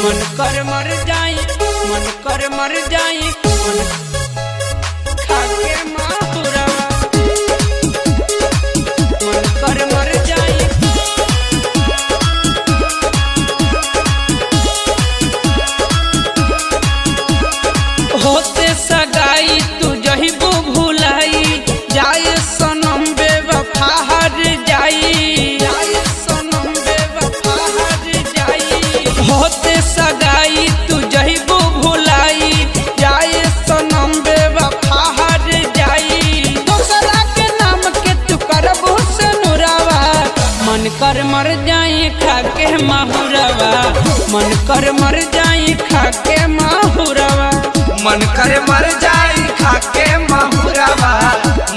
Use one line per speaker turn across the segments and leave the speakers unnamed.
मन कर मर जाई, मन कर मर जाई, मन खाके माहुरवा, मन कर मर जाई। होते सगाई तू जहिबू भुलाई, जाए सनम बेवफा हर जाई, जाए सनम बेवफा हर जाई। होते सगाई तू जहिबू भुलाई, जाए सनम बेवफा हर जाई। दूसरा के नाम के तू करबू से नुरावा, मन कर मर जाई खाके माहुरवा, मन कर मर जाई खाके माहुरवा,
मन कर मर जाई खाके माहुरवा,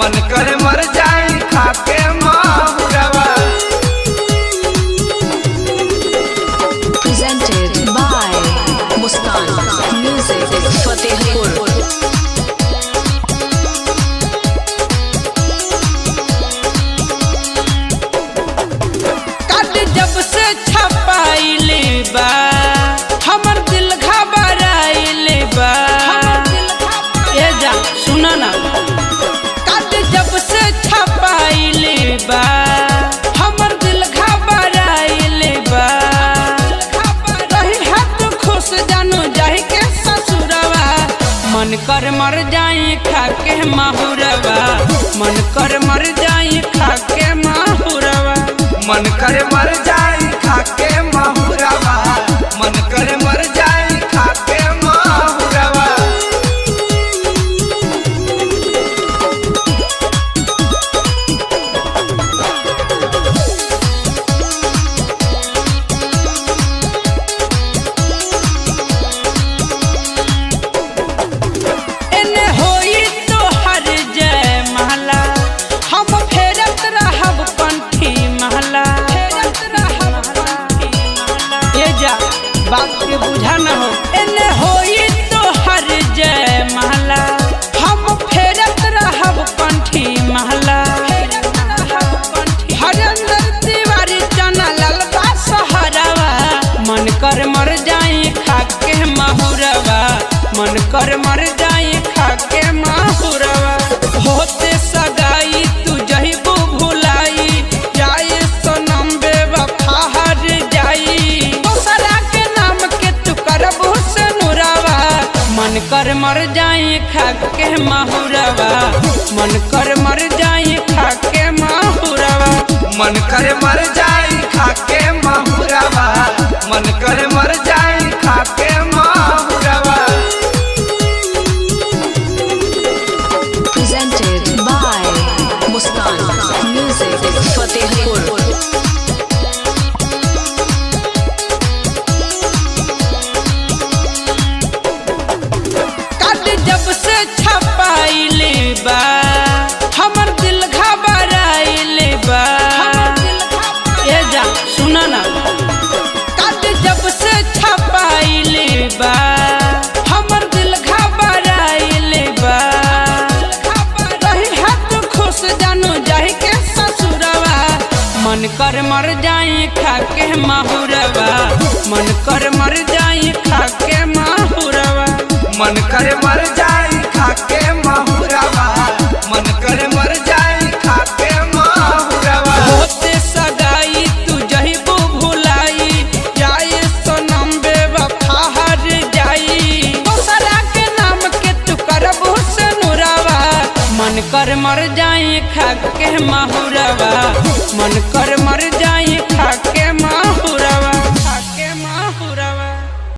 मन कर मर जाई खाके माहुरवा।
Presented by Muskan Music Fatehpur।
काट जब से छपाइले बा, हमर दिल घबराइले बा। ए जा सुना ना, काट जब से छपाइले बा, हमर दिल घबराइले बा। रही हाथ खुश जानू जाहि के ससुरवा, मन कर मर जाई खाके माहुरवा, मन कर मर जाई खाके माहुरवा,
मन कर मर जाई खाके माहुरवा, मन कर मर जाई खाके माहुरवा।
एने होई तो हर जय महला, हम फेरत रहब पंथी महला, फेरत रहब पंथी महला। ये जा बात के बुझा न हो। एने होई तो हर जय महला, हम फेरत रहब पंथी महला, फेरत रहब पंथी। हरेंद्र तिवारी चना ललबा सहरवा, मन कर मर जाई खाके माहुरवा, मन कर मर जाई खाके माहुरवा। होते सगाई तू जहिबू भुलाई, जाए सनम बेवफा हर जाई। दूसरा के नाम के तू करबू से नुरावा, मन कर मर जाई खाके माहुरवा, मन कर मर जाई खाके माहुरवा,
मन कर मर जाई खाके माहुरवा, मन कर मर जाई खाके माहुरवा।
Presented by Muskan Music Fatehpur।
काट जब से छपाइले बा, हमर दिल घबराइले बा। ए जा सुना ना, काट जब से छपाइले बा, हमर दिल घबराइले बा। रही हाथ खुश जानू जाहि के ससुरवा, मन कर मर जाई खाके माहुरवा, मन कर मर जाई खाके माहुरवा,
मन कर मर जाई खाके माहुरवा, मन कर मर जाई खाके माहुरवा।
होते सगाई तू जहिबू भुलाई, जाए सनम बेवफा हर जाई। दूसरा के नाम के तू करबू से नुरावा, मन कर मर जाई खाके माहुरवा, मन कर मर जाई